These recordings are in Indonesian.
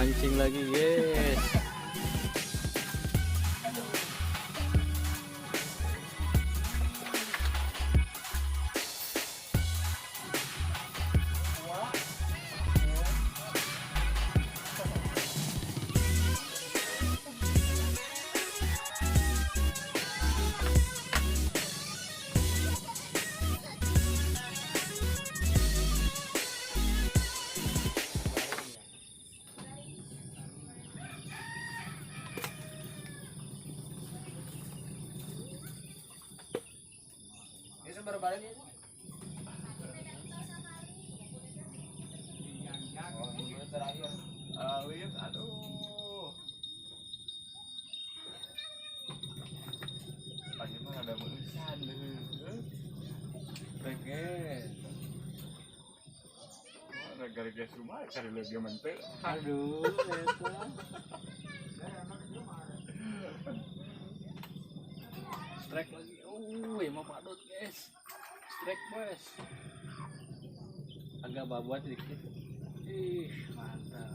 mancing lagi guys. Baru balik ya. Oh, ini terakhir. Lihat, aduh. Pagi mah ada mulisan deh. Pengen. Ada gara-gara rumah cari lagi mentek. Aduh, itu. Strike lagi. Emang padut guys. Strike bos. Agak babuat dikit. Ih, mantap.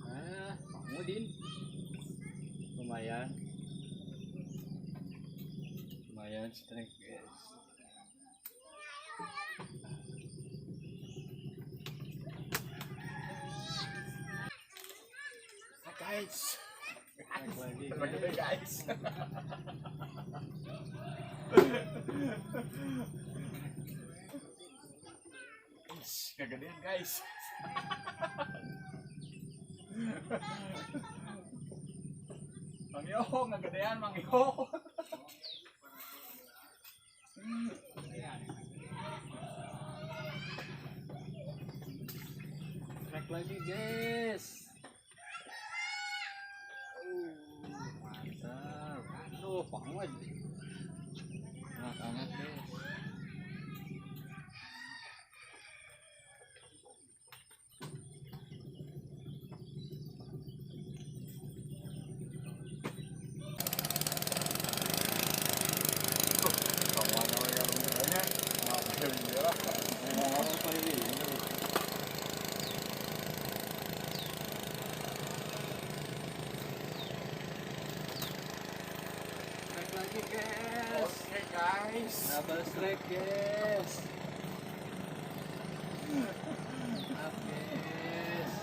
Nah, Mahmudin. Lumayan. Lumayan strike guys. Guys. Lagi Guys. Kegedean guys. Mang Yo, ngegedean Mang Yo. Strike lagi guys. Mantap. Aduh, banget. Hangat-hangat guys. Lagi guys. Oke guys. Double strike guys. Maaf guys.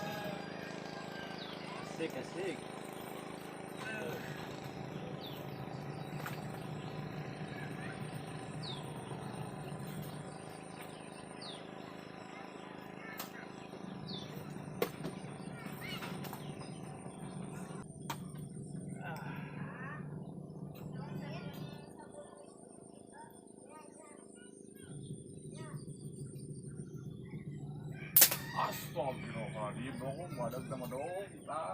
Asik asik. Astagfirullahaladzim, dong, badak sama dong kita.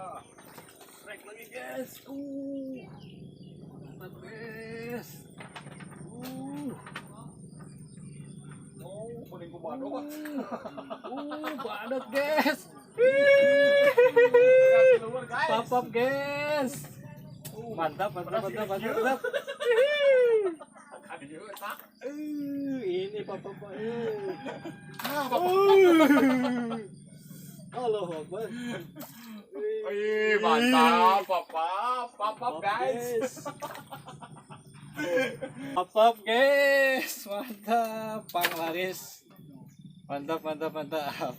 Strike lagi guys. Mantap guys. Oh, kuning ku badak. Badak guys. Keluar guys. Papap guys. Mantap mantap mantap mantap mantap. Adieu, tak. Ini papap. Allah Akbar. Wih, mantap, papap guys. Papap guys, mantap, panglaris. Mantap mantap mantap.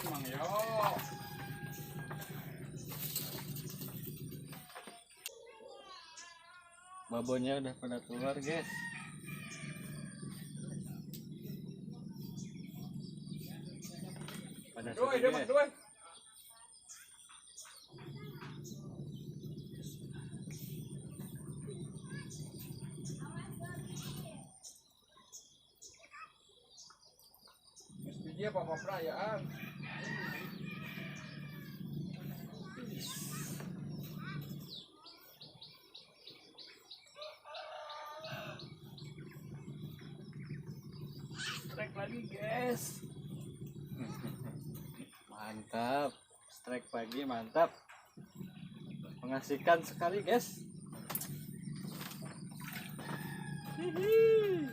Mang Yo. Babonnya udah pada keluar guys. Pada Doi, sepi, doi, guys. doi. Mesti dia apa perayaan. Strike lagi guys. Mantap, strike pagi mantap, mengasihkan sekali guys. Hihi.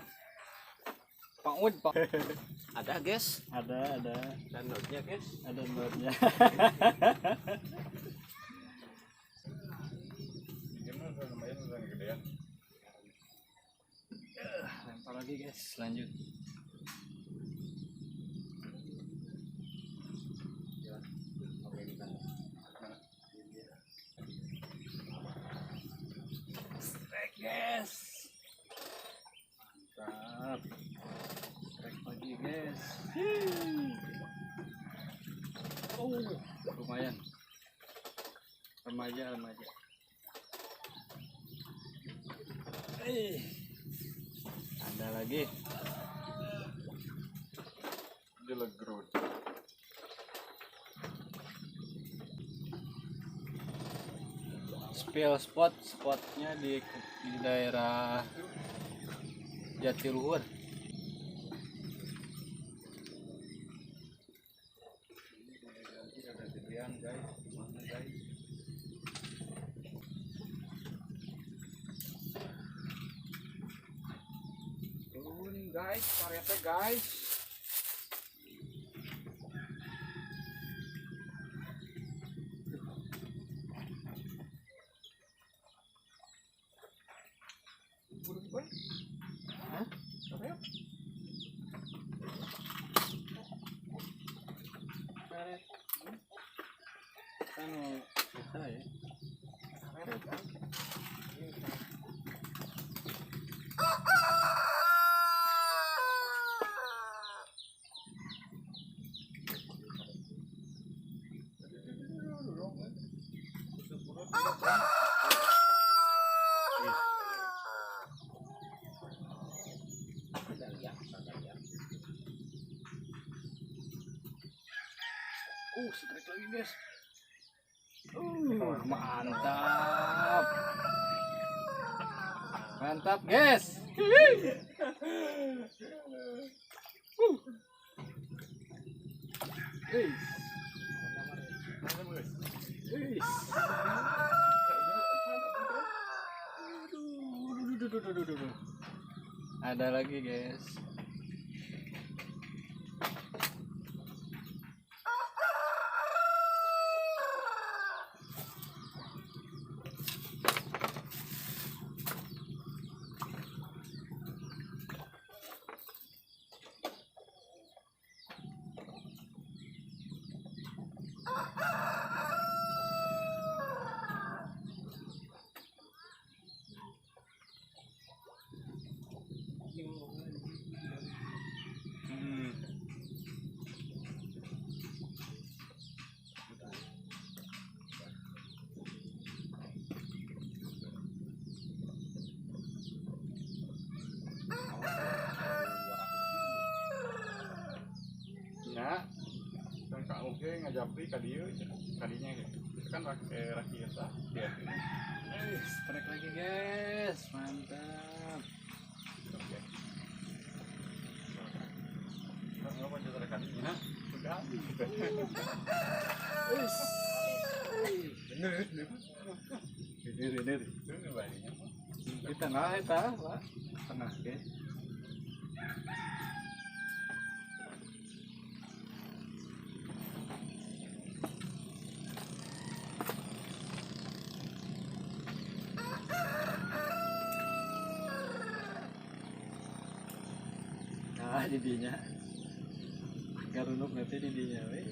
Paud, Pak. Ada guys. Ada. Dan notnya guys. Ada notnya. Lempar lagi guys, lanjut. Strike guys. Mantap. Strike lagi guys. Oh, lumayan. Remaja. Ada lagi. Jelegrut. Spill spotnya di daerah Jatiluhur. Ada gedean guys, mana guys? Turunin guys, karetnya guys. Burung boy. Hah? Karet. Karet. Kan bisa ya. Karet kan. Strike lagi guys. Mantap. Mantap guys. Ada lagi guys. Ya, kan Kak Oke ngajapri ka dieu kadinya gitu. Itu kan rakyat lah dia. Strike lagi guys, mantap. Oke. Enggak mau jadi kadinya. Sudah. Bener. Itu barinya. Di tengah eta, Pak. Tengah guys. Nah, didinya. Garunuk nanti didinya we.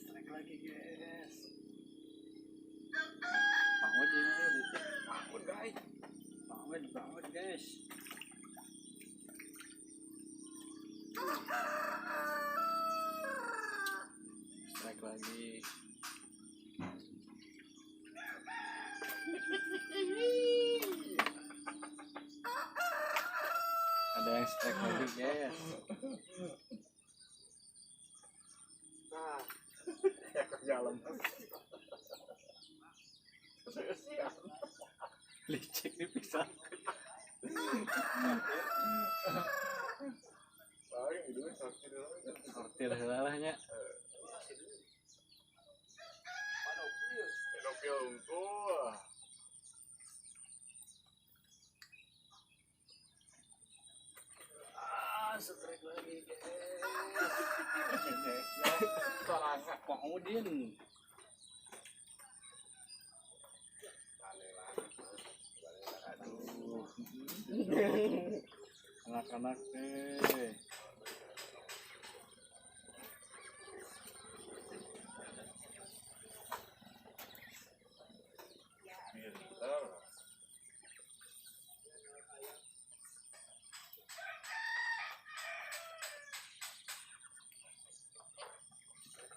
Strike lagi guys. Bangun ini, bangun guys. Bangun guys. Strike lagi. Ada yang strike lagi guys. Ya ke jalan. Sia-sia. Licik dipisah. Paling itu sakit dulu. Sortir salahnya. Pedofil unggul. Strike lagi guys. Sarangga. Mau din. Aduh. Anak-anak deh.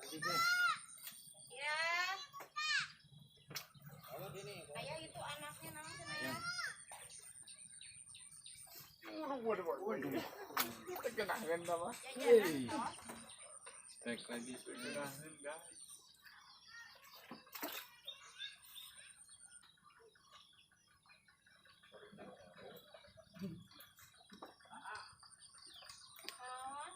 Pintar. Ya. Ayah itu anaknya namanya Naya. Waduh. Kita kenangan apa? Jajanan toh. Strike lagi. Kenangan dah. Oh.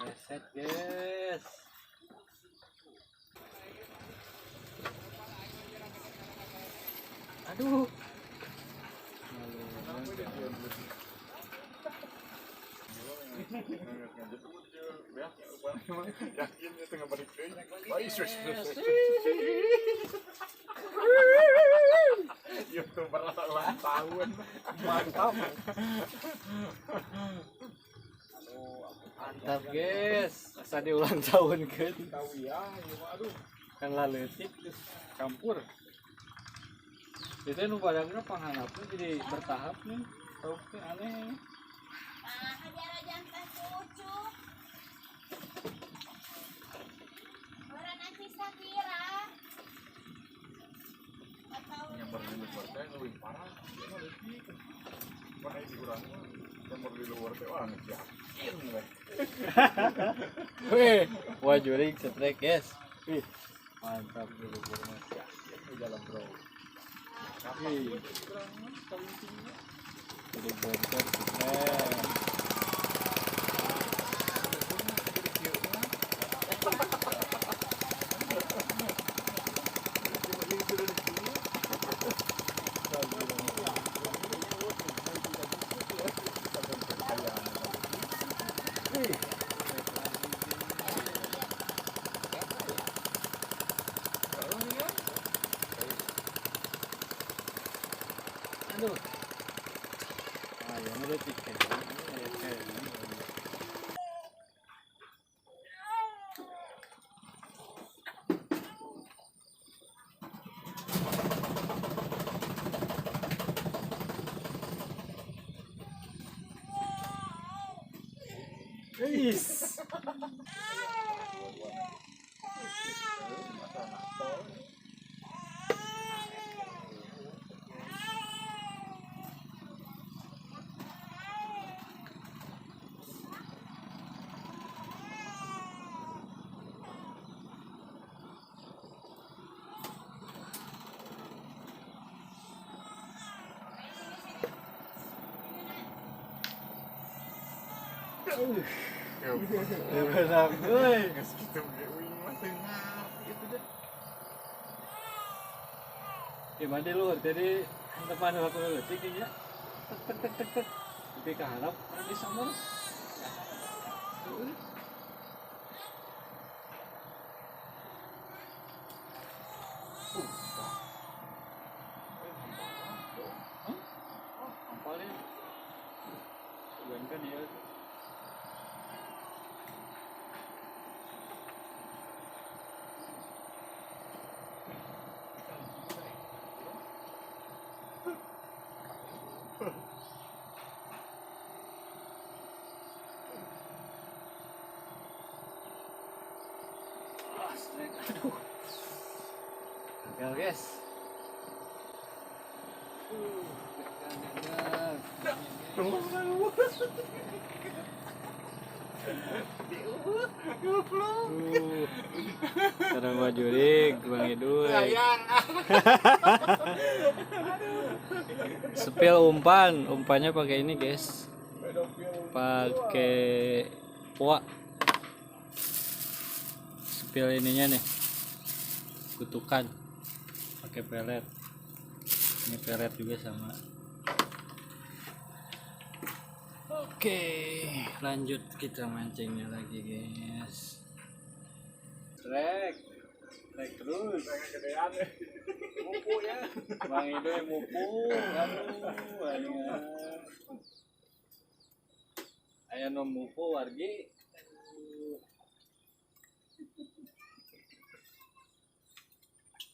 Reset guys. Aduh. Yakin dia tengah balik deui. Baik, sus. YouTuber ulang tahun. Mantap. Mantap guys. Asa diulang tahun kan. Tahu ya, aduh. Kan laletik terus campur. Itu nu padahal panghanapna jadi bertahap nih. Tahu ke aneh. Nah, hajar-hajar teh cucu. Orang nanti Sakira. Atau Yang berdiri luar teh lebih parah. Dia mah leutik. Mana di urang mah yang berdiri luar teh wah ngejakin we. Weh, wah juring strike guys. Wih, mantap dulu mas. Di jalan bro. Wih, jadi bocor strike. Aduh. Ah, yang udah tiket. Is. Benar, euy. Geus kitu ge uing mah teu ngarti itu deh. Gimana lu tadi teman aku letik ya. Tek tek tek tek. Tapi keharap di samar. Ampalnya. Bukan dia. Aduh. Gagal guys. Gagal. Sekarang gua jurik, Bang Idul. Spill umpannya pakai ini guys. Pakai poa. Spill ininya nih. Kutukan. Pakai pelet. Ini pelet juga sama. Oke, lanjut kita mancingnya lagi guys. Trek terus. Gedean ya. Mupu ya, Bang Ido yang mupu. Aduh, ayah nom mupu wargi.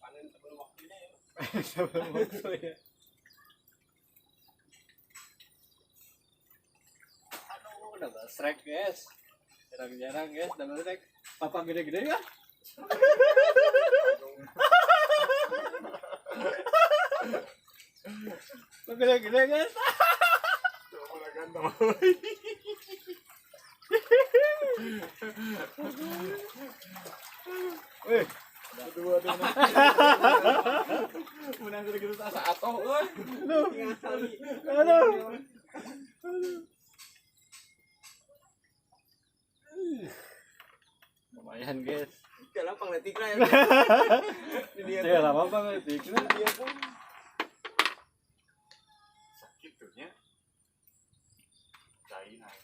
Panen sebelum waktunya ya. Sebelum waktu ya. Double strike guys, jarang-jarang guys double strike. Papa gede-gede kan? Gede-gede guys. Coba ganteng. Wih, Dua menang gitu asa atoh euy. aduh. Lumayan guys. Jalan pangletik lah ya. Ya lama banget dikira. Sakit tuh nya. Cai naik.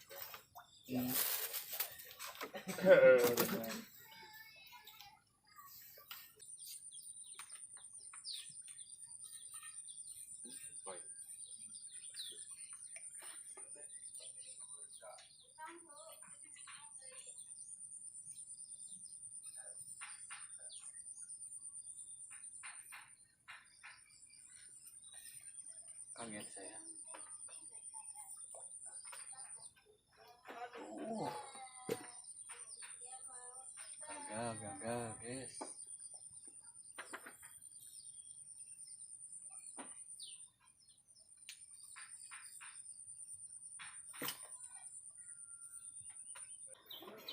Kaget saya. Gagal guys.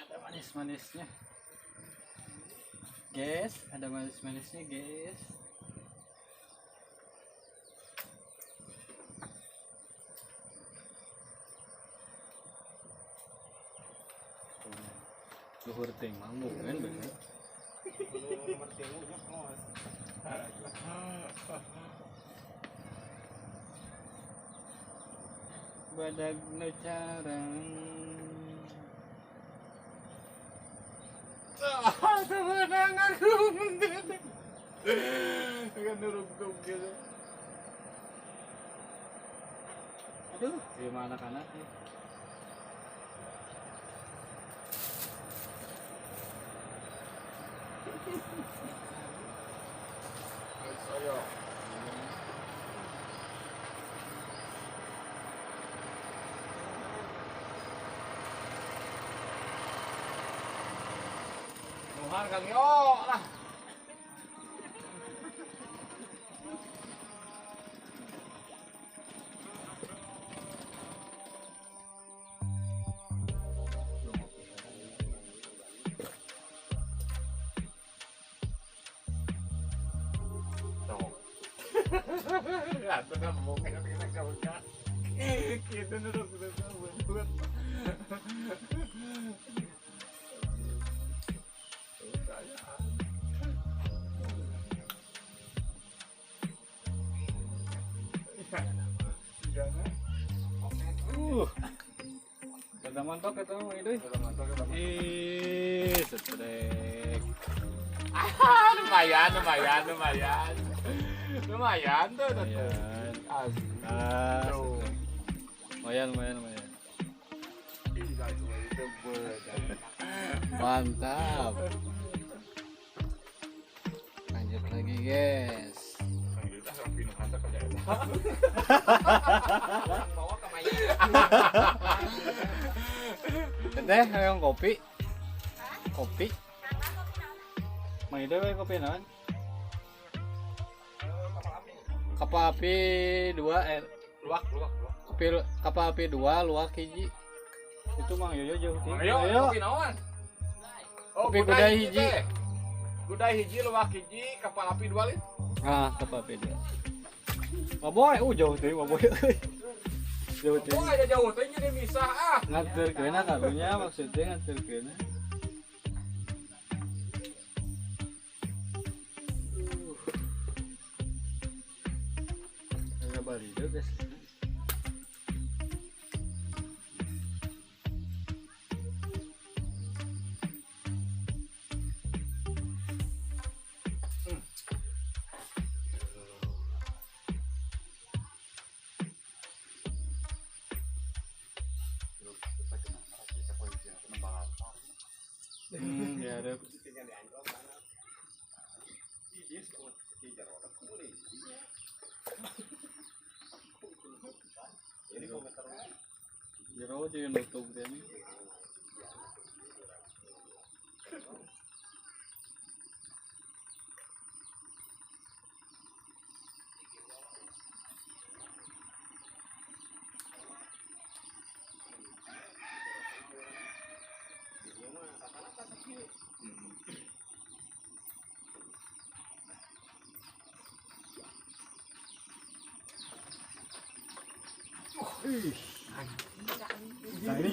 Ada manis-manisnya. Guys, ada manis-manisnya guys. Luhur ting mamuk kan bener. Badag no carang. Temenang aku mendadak. Dengan nuruk-nuruk gitu. Aduh, gimana anak-anak nih? Ayo. Nuhar Kang Yo lah. Atuh na mo kaya pinagkawag. Kita nuruk buat. Ada mantok kata Mang Idoy. Setrek. Lumayan tuh. Lumayan. Lumayan. Mantap. Lanjut lagi guys. Bawa ke Maya. Teteh yang kopi. Kopi. Main dewe kopi naon? Kapal api. Kapal api 2 Luak. kapal api 2 luak hiji. Itu Mang Yoyo jauh ti. Ayo, kopi naon? Oh, Kopi gudai hiji. teh. Gudai hiji, luak hiji, kapal api 2 liter. Ah, kapal api 2. Maboy, jauh teh maboy euy. Jauh teh. Oh, ada jauh teh jadi misah ah. Nganterkeun karunya maksudnya nganterkeun. Agak bari deh guys. Ya ada. Jero dia nutup dia nih.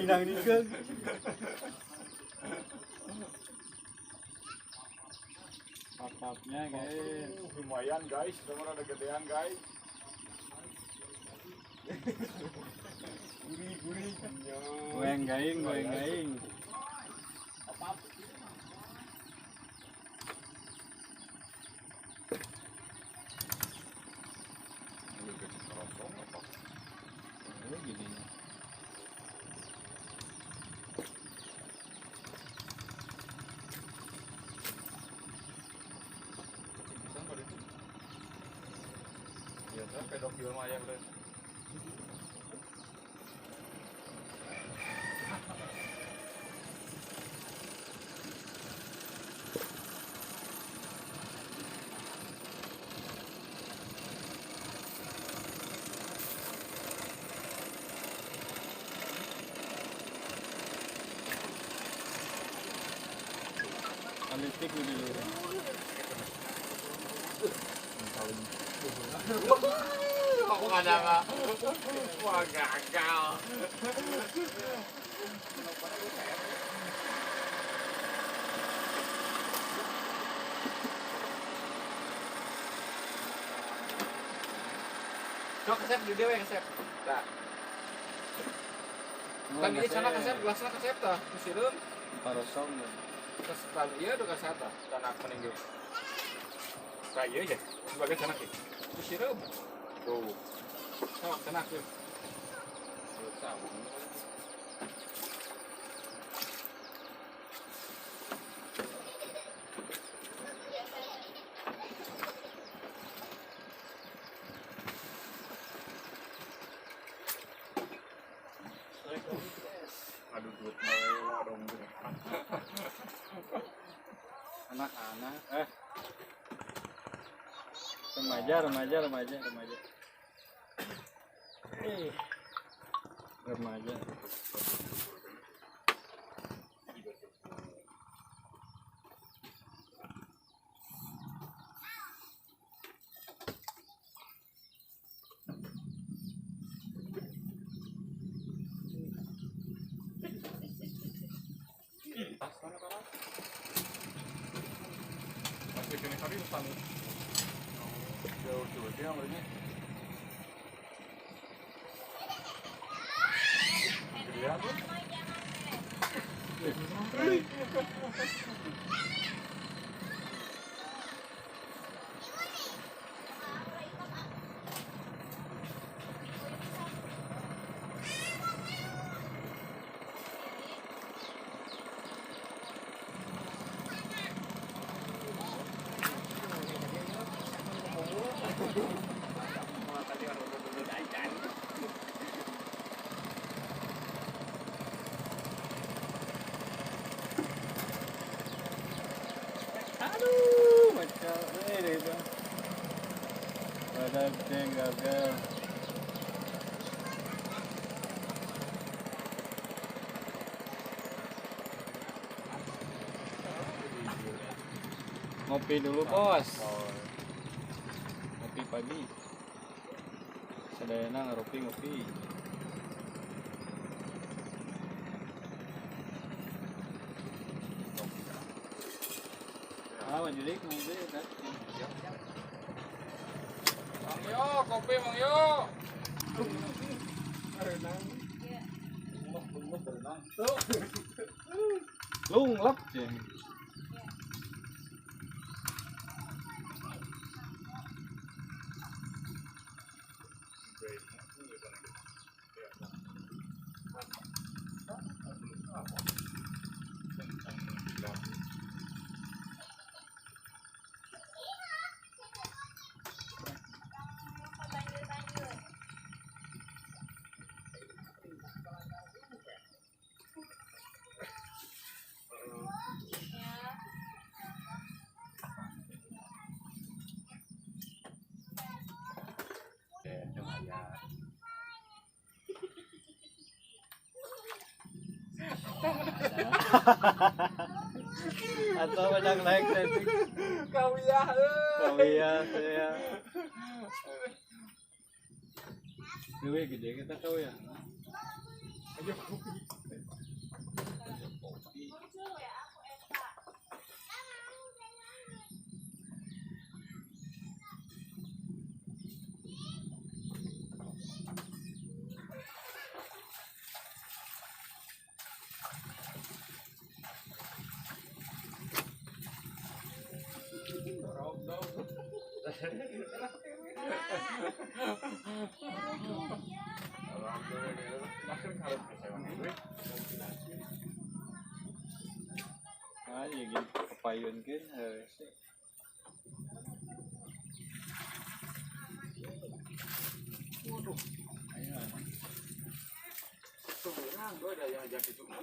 Nang ni kan. Papapnya guys. Lumayan guys, nomor ada gedean guys. Gurih. Goyang gaing. Oh, gini. Biasa pedofil mah yang deh. Politik dulu. Aku ada nggak? Wah gagal. Coba kesep di dewe kesep. Nah, kan di sana kesep, gelasnya kesep tah, musireun. Parosong. Kesetan iya udah kesata, tanah meninggal. Kayak iya ya, sebagai sana ki. Musireun. Tuh. Sama sana ki. Tahu. Aduh, duit mewah dong. Anak-anak remaja remaja Masih kini kami pesan. Jauh dia namanya. Gedean tuh. gagal. Ngopi dulu bos. Ngopi pagi. Sadayana ngopi. Jadi ngopi kan. Mang Yo, kopi Mang Yo. Lunglap sih. Atau banyak naik tadi. Kau ya. Saya. Duit gede kita tahu ya. Ayo kopi. Muncul ya aku Eva. Ah, ya gitu kepayun kan harus. Waduh, Ayo. sebenarnya gue ada yang jadi cuma.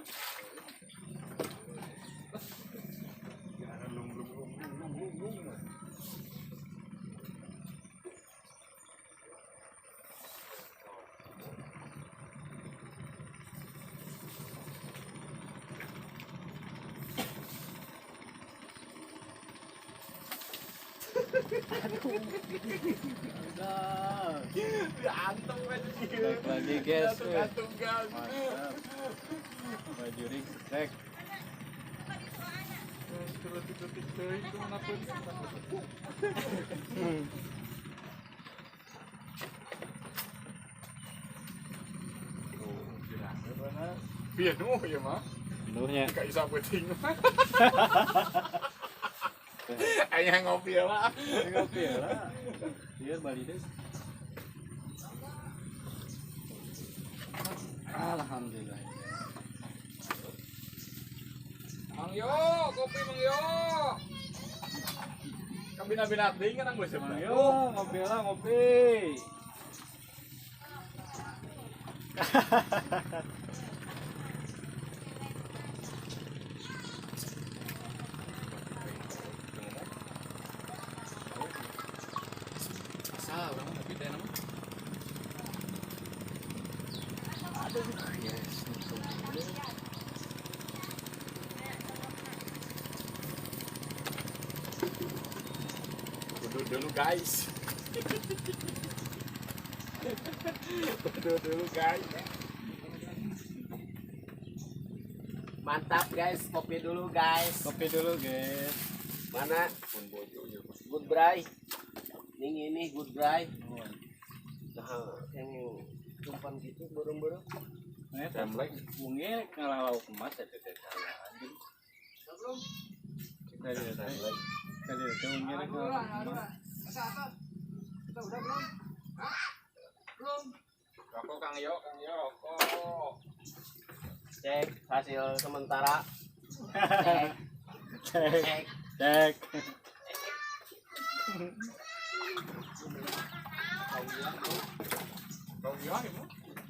Jangan lung. Diantum aja sih. Baik lagi guys. Gantung gas. Mantap. Baju ring strek. Terus itu mana pun. Biar nuh ya mah. Penuhnya. Kayak isa beting. Ayah ngopi ya mah. Ngopi ya lah. Biar balik deh. Alhamdulillah. Mang Yo, kopi Mang Yo. Kabina-bina ting kan gue sama Ayo ngopi lah ngopi. Asal orang ngopi teh nama. Yes. Dulu guys. Dulu guys. Mantap guys, kopi dulu guys. Kopi dulu guys. Mana? Pun bojo ya. Good bray. Ini good bray. Nah, yang tumpan gitu borong-borong. Nah, Template. mungkin ngalalau kemas ya teh saya anjing. Belum. Kita lihat teh. Kita lihat teh mungkin ngalalau kemas. Kita udah belum? Belum. Rokok Kang Yo, rokok. Cek hasil sementara. Cek. Cek. Kau ya itu.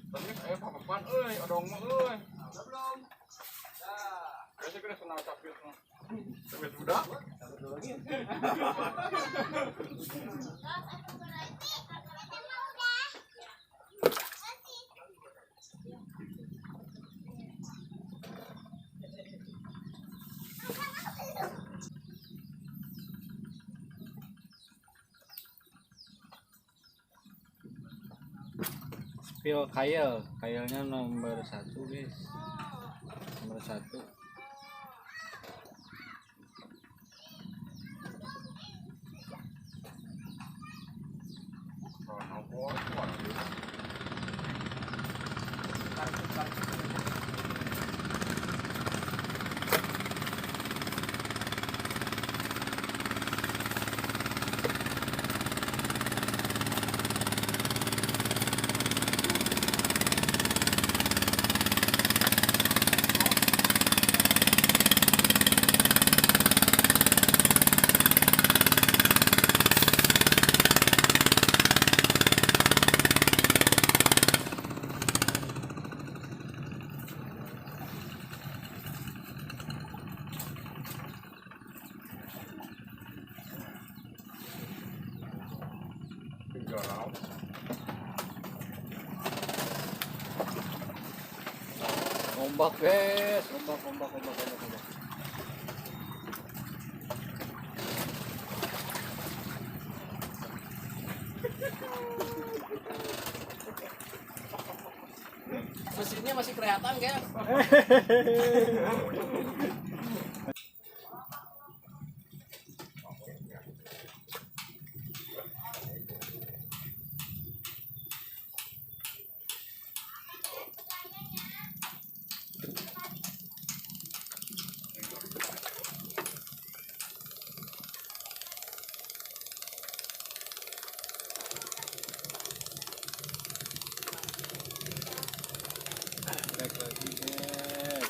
Tapi saya papapan euy, odong mah euy. Udah belum? Dah. Saya kira senang capit mah. Capit udah. Satu lagi. Terus aku berarti Phil Kyle, Kyle-nya nomor 1 guys, nomor 1. Galau. Ombak guys, ombak. Mesinnya masih kelihatan guys. Cek lagi guys.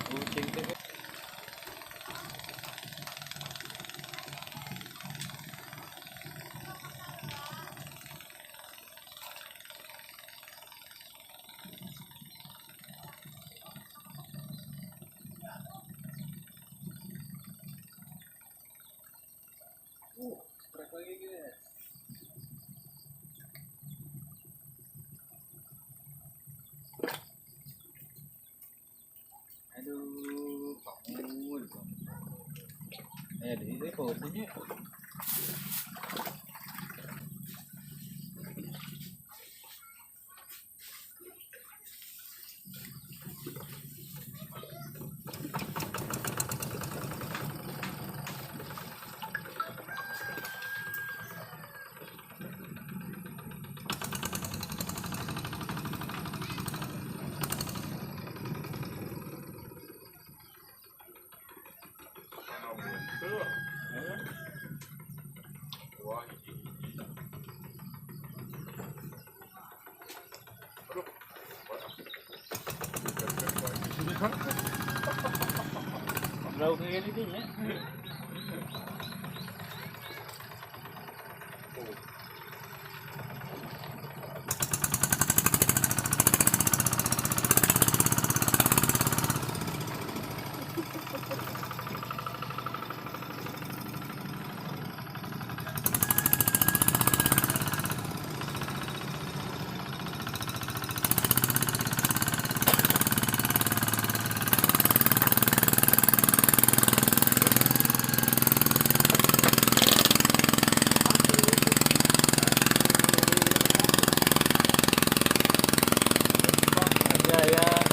Kucing tuh. Strike lagi guys. Aduh, bangun. Di sini fotonya. Wah, Berapa kayak gini ya? Ya.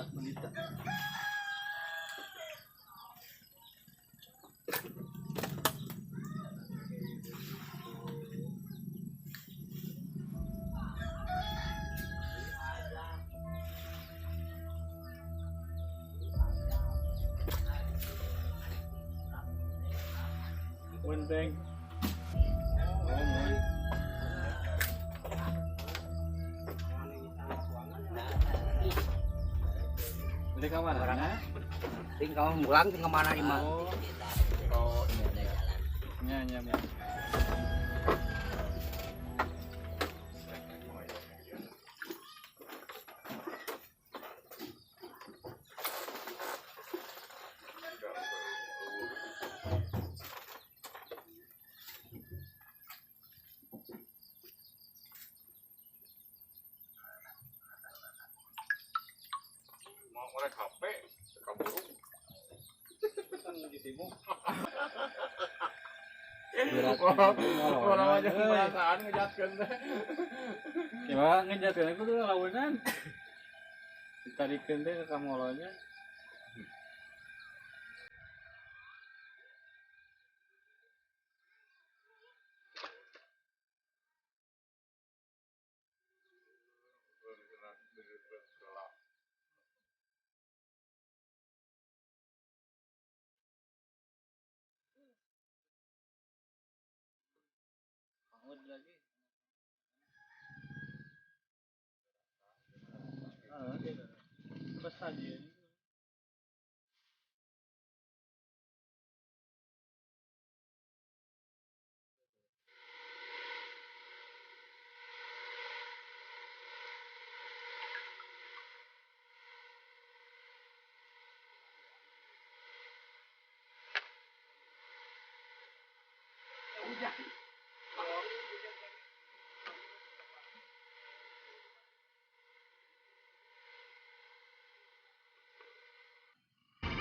Melita. One bank. Oh, Jadi kamarnya? Tinggal mulang tinggal mana imah. Oh, Nya. mau ngorek HP, kaburu. Orang aja perasaan ngejatkeun teh. Ya ngejatkeun aku tuh lawanan. Ditarikeun teh ke kamolonya. Mahmud lagi. Terus aja.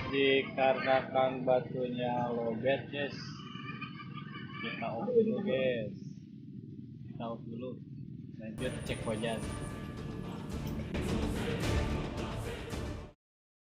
Dikarenakan batunya lobet, guys. Kita off dulu, guys. Kita off dulu. Lanjut cek wajan.